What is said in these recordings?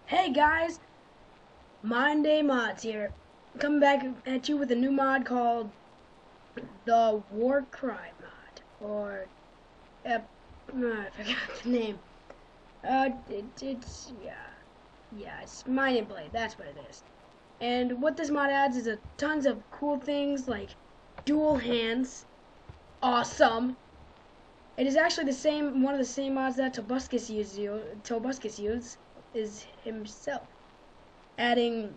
Hey guys, Mondaymods here, coming back at you with a new mod called the War Crime mod, or I forgot the name. It's Mine and Blade. That's what it is. And what this mod adds is tons of cool things like dual hands, awesome. It is actually one of the same mods that Tobuscus is himself, adding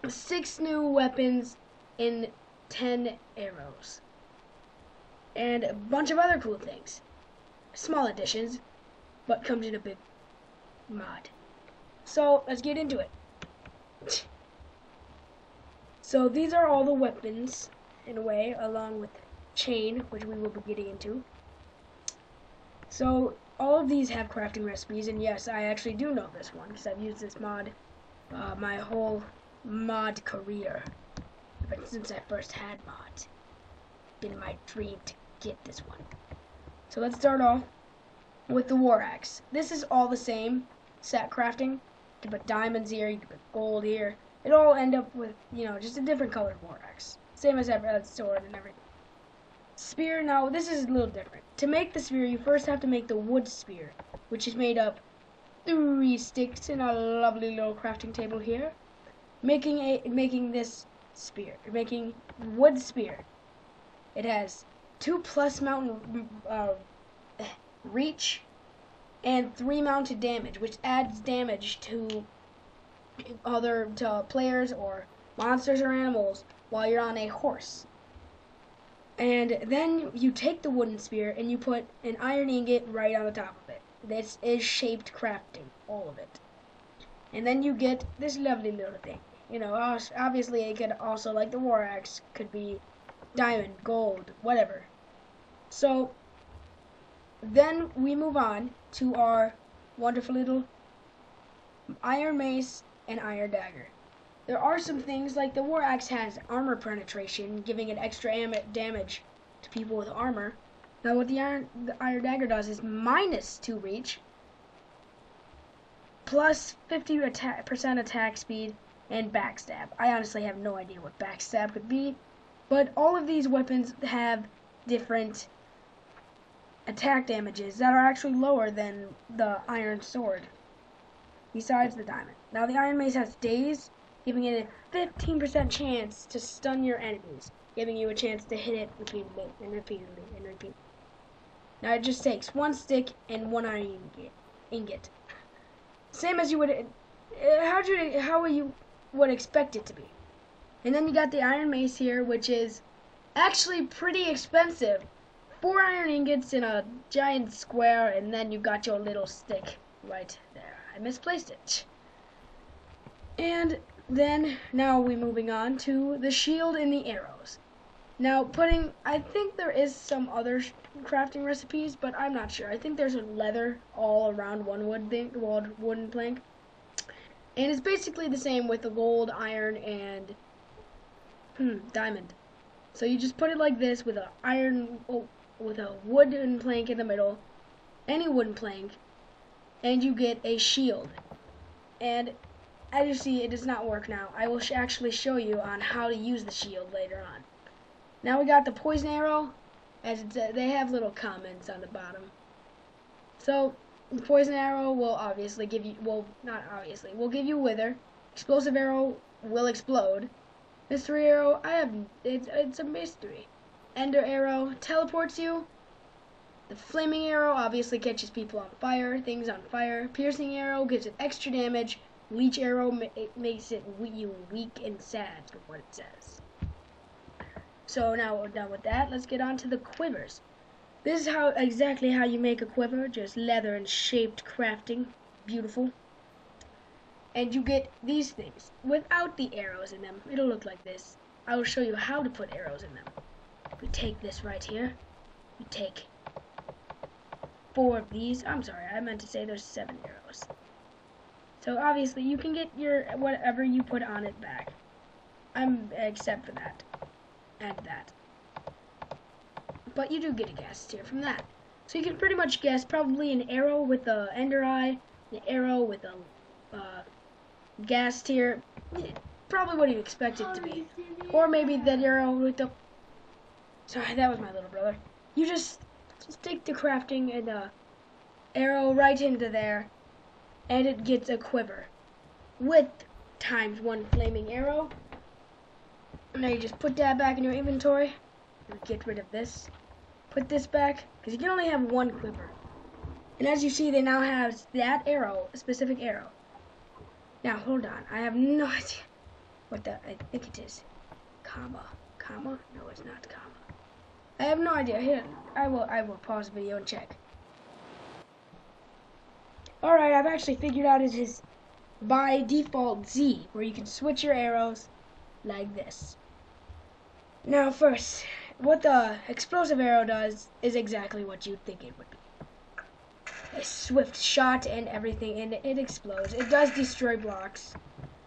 6 new weapons in 10 arrows. And a bunch of other cool things. Small additions, but comes in a big mod. So let's get into it. So these are all the weapons, in a way, along with chain, which we will be getting into. So all of these have crafting recipes, and yes, I actually do know this one, because I've used this mod my whole mod career. But since I first had mods, it's been my dream to get this one. So let's start off with the war axe. This is all the same set crafting. You can put diamonds here, you can put gold here. It all end up with, just a different colored war axe. Same as every sword and everything. Spear, now this is a little different. To make the spear, you first have to make the wood spear, which is made up 3 sticks in a lovely little crafting table here. Making this spear, making wood spear. It has 2+ mountain reach and 3 mounted damage, which adds damage to players or monsters or animals while you're on a horse. And then you take the wooden spear and you put an iron ingot right on the top of it. This is shaped crafting, all of it. And then you get this lovely little thing. Obviously it could also, like the war axe, could be diamond, gold, whatever. So then we move on to our wonderful little iron mace and iron dagger. There are some things, like the war axe has armor penetration, giving it extra damage to people with armor. Now what the iron dagger does is -2 reach, plus 50% attack speed, and backstab. I honestly have no idea what backstab could be, but all of these weapons have different attack damages that are actually lower than the iron sword, besides the diamond. Now the iron mace has daze, giving it a 15% chance to stun your enemies, giving you a chance to hit it repeatedly and repeatedly and repeatedly. Now it just takes 1 stick and 1 iron ingot. Same as you would, how you would expect it to be. And then you got the iron mace here, which is actually pretty expensive. 4 iron ingots in a giant square, and then you got your little stick right there. I misplaced it. And then now we're moving on to the shield and the arrows. Now I think there is some other crafting recipes, but I'm not sure. I think there's a leather all around one wooden plank. And it's basically the same with the gold, iron, and diamond. So you just put it like this with with a wooden plank in the middle, any wooden plank, and you get a shield. And as you see, it does not work now. I will actually show you on how to use the shield later on. Now we got the poison arrow, as they have little comments on the bottom. So the poison arrow will obviously give you, will give you wither. Explosive arrow will explode. Mystery arrow, it's a mystery. Ender arrow teleports you. The flaming arrow obviously catches things on fire. Piercing arrow gives it extra damage. Leech arrow makes you weak and sad, is what it says. So now we're done with that. Let's get on to the quivers. This is exactly how you make a quiver, just leather and shaped crafting. Beautiful. And you get these things without the arrows in them. It'll look like this. I will show you how to put arrows in them. We take this right here. We take 4 of these. I'm sorry, I meant to say there's 7 arrows. So obviously you can get your whatever you put on it back. Except for that and that. But you do get a guess here from that. So you can pretty much guess probably an arrow with an ender eye, an arrow with a gas tier, probably what you expect it to be. Or maybe that arrow with the... Sorry, that was my little brother. You just stick the crafting and the arrow right into there, and it gets a quiver with ×1 flaming arrow. Now you just put that back in your inventory. Get rid of this. Put this back, because you can only have 1 quiver. And as you see, they now have that arrow, a specific arrow. Now, hold on. I have no idea what the... I think it is. Comma. Comma? No, it's not comma. I have no idea. Here, I will pause the video and check. Alright, I've actually figured out it is by default Z, where you can switch your arrows like this. Now, first, what the explosive arrow does is exactly what you'd think it would be. A swift shot and everything, and it explodes. It does destroy blocks,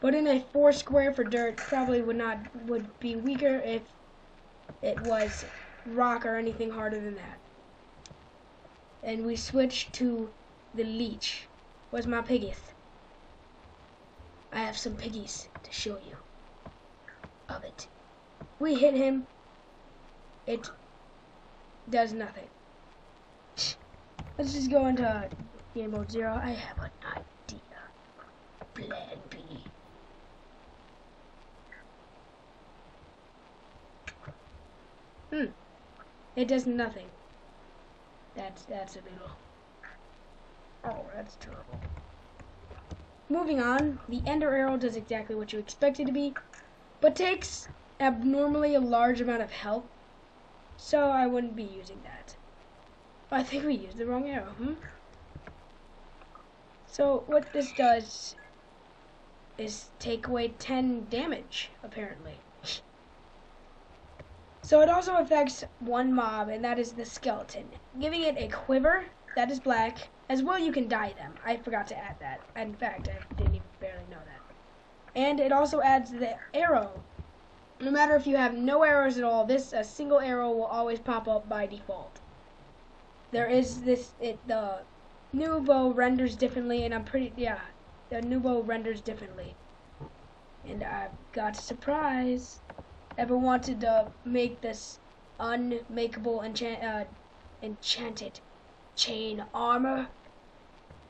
but in a 4 square for dirt, probably would be weaker if it was rock or anything harder than that. And we switch to the leech. Where's my piggies? I have some piggies to show you of it. We hit him. It does nothing. Let's just go into game mode 0. I have an idea. Plan B. It does nothing. That's a little... Oh, that's terrible. Moving on, the ender arrow does exactly what you expect it to be, but takes abnormally a large amount of health, so I wouldn't be using that. I think we used the wrong arrow, So what this does is take away 10 damage, apparently. So it also affects 1 mob, and that is the skeleton, giving it a quiver that is black. As well, you can dye them. I forgot to add that. In fact, I didn't even barely know that. And it also adds the arrow. No matter if you have no arrows at all, a single arrow will always pop up by default. There is the Nouveau renders differently, and the Nouveau renders differently. And I've got a surprise. Ever wanted to make this unmakeable enchanted chain armor,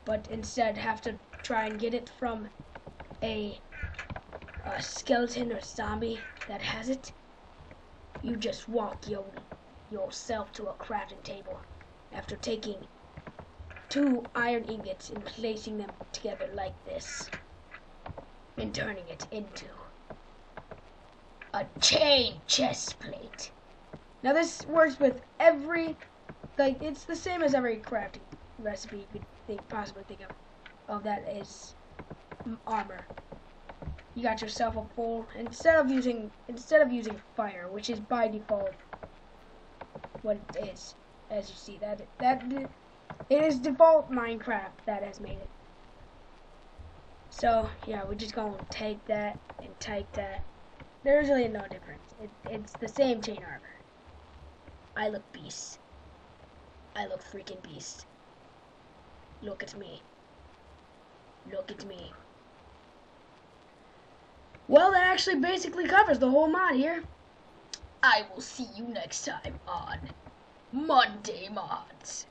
but instead have to try and get it from a skeleton or zombie that has it? You just walk yourself to a crafting table after taking 2 iron ingots and placing them together like this and turning it into a chain chest plate. Now this works with every, it's the same as every crafting recipe you could possibly think of that is armor. You got yourself a full, instead of using fire, which is by default what it is, as you see that it is default Minecraft that has made it. So yeah, we're just gonna take that and take that. There's really no difference. It's the same chain armor. I look beast. I look freaking beast. Look at me. Look at me. Well, that actually basically covers the whole mod here. I will see you next time on Mondaymods.